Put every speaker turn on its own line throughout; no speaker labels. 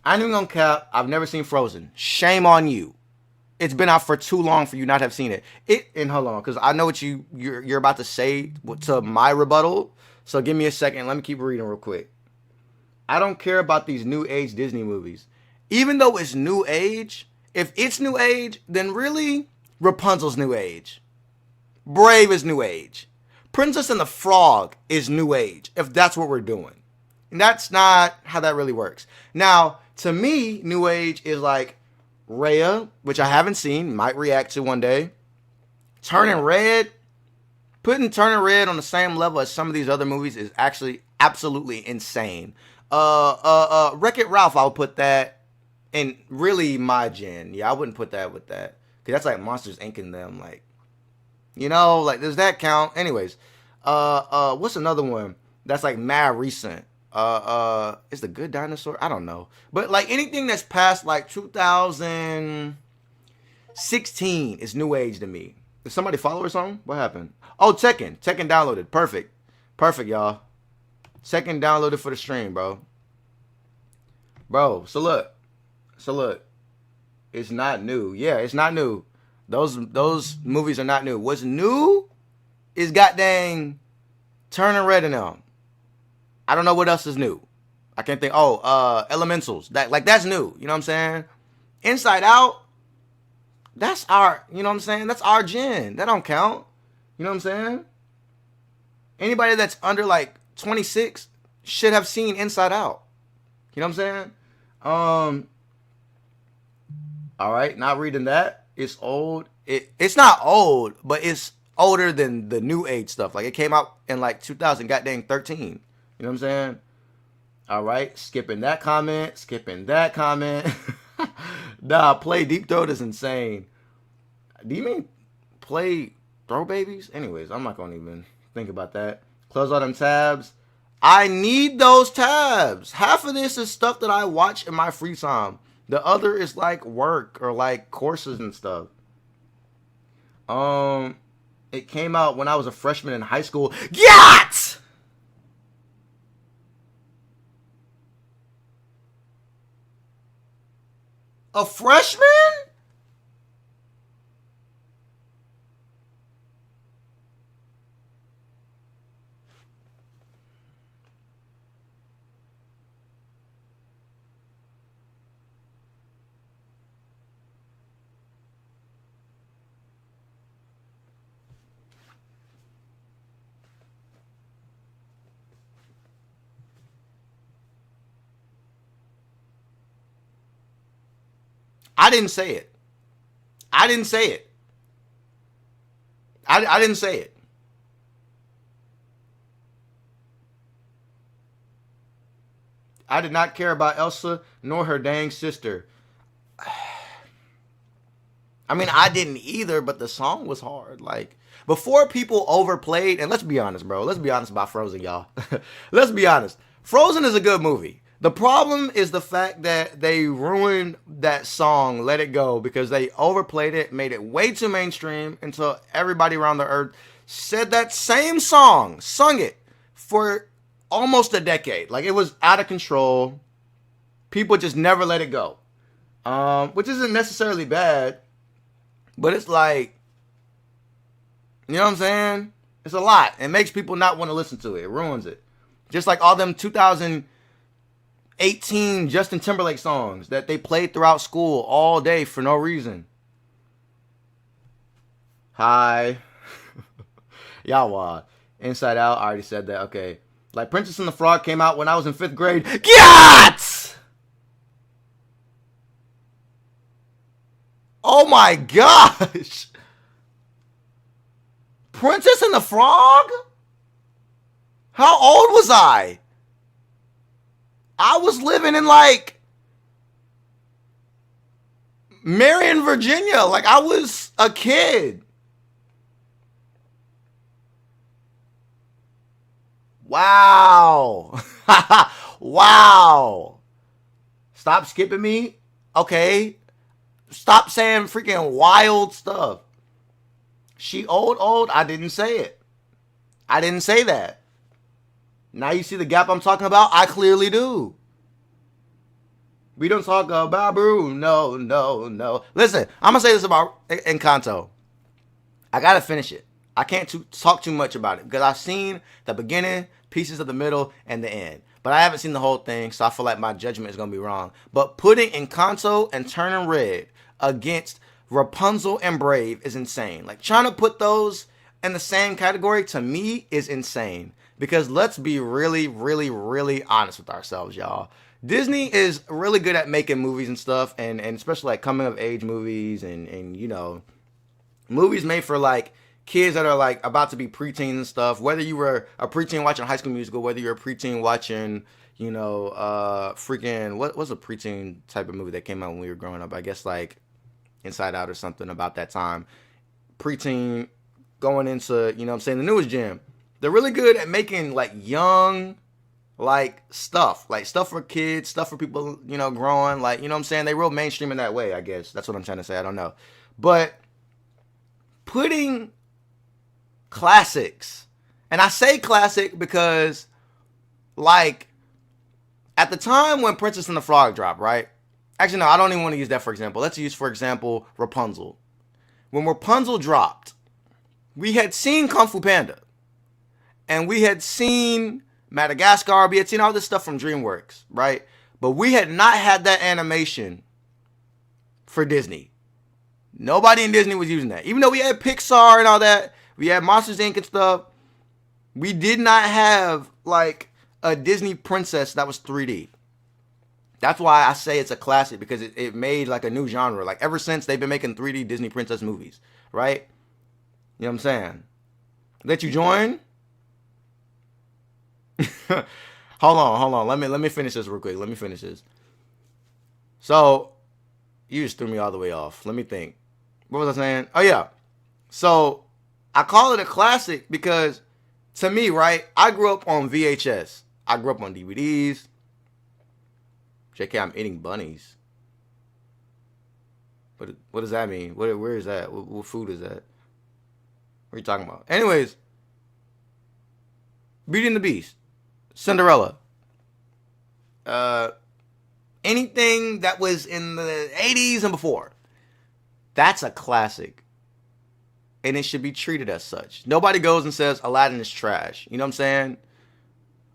I ain't even gonna cap. I've never seen Frozen. Shame on you. It's been out for too long for you not to have seen it. And hold on, because I know what you're about to say to my rebuttal. So give me a second. Let me keep reading real quick. I don't care about these new age Disney movies. Even though it's new age, if it's new age, then really Rapunzel's new age. Brave is new age. Princess and the Frog is new age, if that's what we're doing. And that's not how that really works. Now, to me, new age is like Raya, which I haven't seen, might react to one day. Turning Red, putting Turning Red on the same level as some of these other movies is actually absolutely insane. Wreck-It Ralph, I would put that in really my gen. Yeah, I wouldn't put that with that. Because that's like Monsters Inc. in them. Like, you know, like, does that count? Anyways, what's another one that's like mad recent? Is The Good Dinosaur? I don't know. But like anything that's past like 2016 is new age to me. Did somebody follow or something? What happened? Oh, Tekken. Tekken downloaded. Perfect. Perfect, y'all. Tekken downloaded for the stream, bro. Bro, so look. It's not new. Yeah, it's not new. Those movies are not new. What's new is goddamn Turning Red and them. I don't know what else is new. I can't think. Oh, Elementals. That's new. You know what I'm saying? Inside Out. That's our. You know what I'm saying? That's our gen. That don't count. You know what I'm saying? Anybody that's under like 26 should have seen Inside Out. You know what I'm saying? All right, not reading that. It's old. It's not old, but it's older than the new age stuff. Like it came out in like 2000 goddamn 13. You know what I'm saying? All right, skipping that comment. Nah, play Deep Throat is insane. Do you mean play Throw Babies? Anyways, I'm not gonna even think about that. Close all them tabs. I need those tabs. Half of this is stuff that I watch in my free time. The other is like work or like courses and stuff. It came out when I was a freshman in high school. Yacht! A freshman? I didn't say it. I didn't say it. I didn't say it. I did not care about Elsa nor her dang sister. I mean, I didn't either, but the song was hard. Like, before people overplayed, and let's be honest, bro. Let's be honest about Frozen, y'all. Let's be honest. Frozen is a good movie. The problem is the fact that they ruined that song, Let It Go, because they overplayed it, made it way too mainstream until everybody around the earth said that same song, sung it for almost a decade. Like, it was out of control. People just never let it go. Which isn't necessarily bad, but it's like, you know what I'm saying? It's a lot. It makes people not want to listen to it. It ruins it. Just like all them 2018 Justin Timberlake songs that they played throughout school all day for no reason. Hi. Y'all wild. Inside Out, I already said that. Okay. Like Princess and the Frog came out when I was in 5th grade. Get! Oh my gosh. Princess and the Frog? How old was I? I was living in like Marion, Virginia. Like I was a kid. Wow. Wow. Stop skipping me. Okay. Stop saying freaking wild stuff. She old? I didn't say it. I didn't say that. Now you see the gap I'm talking about? I clearly do. We don't talk about Brew. No, no, no. Listen, I'm gonna say this about Encanto. I gotta finish it. I can't talk too much about it because I've seen the beginning, pieces of the middle, and the end. But I haven't seen the whole thing, so I feel like my judgment is gonna be wrong. But putting Encanto and Turning Red against Rapunzel and Brave is insane. Like trying to put those in the same category to me is insane. Because let's be really, really, really honest with ourselves, y'all. Disney is really good at making movies and stuff, and especially like coming of age movies and you know, movies made for like kids that are like about to be preteens and stuff. Whether you were a preteen watching High School Musical, whether you're a preteen watching, you know, freaking what was a preteen type of movie that came out when we were growing up? I guess like Inside Out or something about that time. Preteen going into, you know what I'm saying, the newest gym. They're really good at making like young like stuff for kids, stuff for people, you know, growing, like, you know what I'm saying? They real mainstream in that way, I guess. That's what I'm trying to say. I don't know. But putting classics, and I say classic because like at the time when Princess and the Frog dropped, right? Actually, no, I don't even want to use that for example. Let's use, for example, Rapunzel. When Rapunzel dropped, we had seen Kung Fu Panda. And we had seen Madagascar. We had seen all this stuff from DreamWorks, right? But we had not had that animation for Disney. Nobody in Disney was using that. Even though we had Pixar and all that, we had Monsters Inc. and stuff, we did not have like a Disney princess that was 3D. That's why I say it's a classic, because it made like a new genre. Like ever since they've been making 3D Disney princess movies, right? You know what I'm saying? Let you join? hold on. Let me finish this real quick. Let me finish this. So, you just threw me all the way off. Let me think. What was I saying? Oh yeah. So, I call it a classic because to me, right? I grew up on VHS. I grew up on DVDs. JK, I'm eating bunnies. What does that mean? Where is that? What food is that? What are you talking about? Anyways, Beauty and the Beast, Cinderella, anything that was in the 80s and before, that's a classic. And it should be treated as such. Nobody goes and says Aladdin is trash. You know what I'm saying?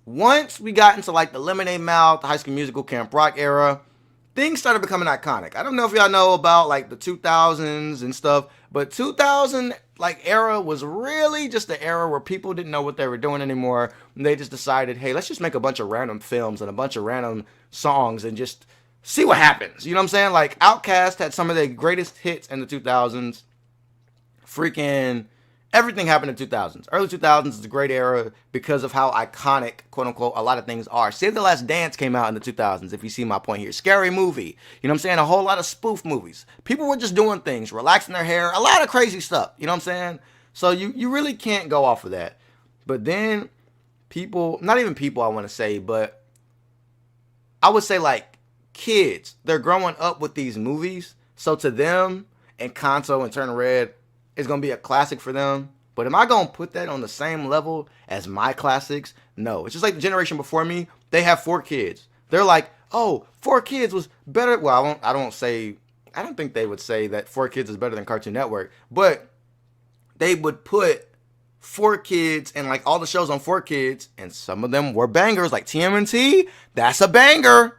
Once we got into like the Lemonade Mouth, the High School Musical, Camp Rock era, things started becoming iconic. I don't know if y'all know about like the 2000s and stuff, but 2000 like era was really just the era where people didn't know what they were doing anymore. And they just decided, hey, let's just make a bunch of random films and a bunch of random songs and just see what happens. You know what I'm saying? Like Outkast had some of their greatest hits in the 2000s. Freaking everything happened in the 2000s. Early 2000s is a great era because of how iconic, quote unquote, a lot of things are. Save the Last Dance came out in the 2000s, if you see my point here. Scary Movie. You know what I'm saying? A whole lot of spoof movies. People were just doing things, relaxing their hair, a lot of crazy stuff. You know what I'm saying? So you really can't go off of that. But then people, not even people I want to say, but I would say like kids, they're growing up with these movies. So to them, Encanto and Turning Red, it's going to be a classic for them. But am I going to put that on the same level as my classics? No. It's just like the generation before me. They have 4 kids. They're like, oh, 4 Kids was better. Well, I don't think they would say that 4 Kids is better than Cartoon Network. But they would put 4 Kids and like all the shows on 4 Kids. And some of them were bangers like TMNT. That's a banger.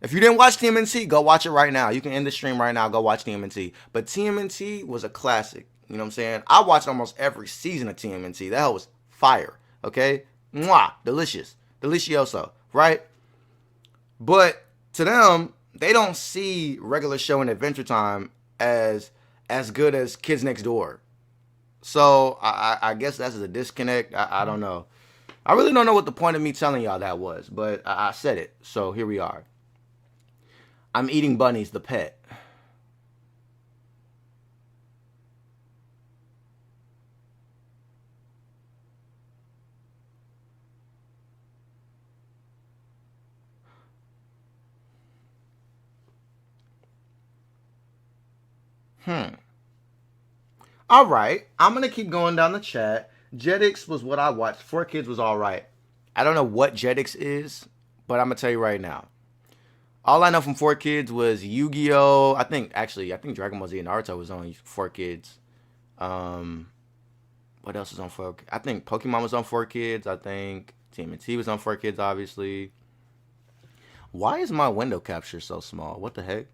If you didn't watch TMNT, go watch it right now. You can end the stream right now. Go watch TMNT. But TMNT was a classic. You know what I'm saying? I watched almost every season of TMNT. That hell was fire. Okay? Mwah. Delicious. Delicioso. Right? But to them, they don't see regular show and Adventure Time as good as Kids Next Door. So I guess that's a disconnect. I don't know. I really don't know what the point of me telling y'all that was. But I said it. So here we are. I'm eating bunnies, the pet. All right. I'm going to keep going down the chat. Jetix was what I watched. 4 Kids was all right. I don't know what Jetix is, but I'm going to tell you right now. All I know from 4Kids was Yu-Gi-Oh. I think Dragon Ball Z and Naruto was on 4Kids. Um, what else was on 4? I think Pokemon was on 4Kids. I think TMNT was on 4Kids. Obviously. Why is my window capture so small? What the heck?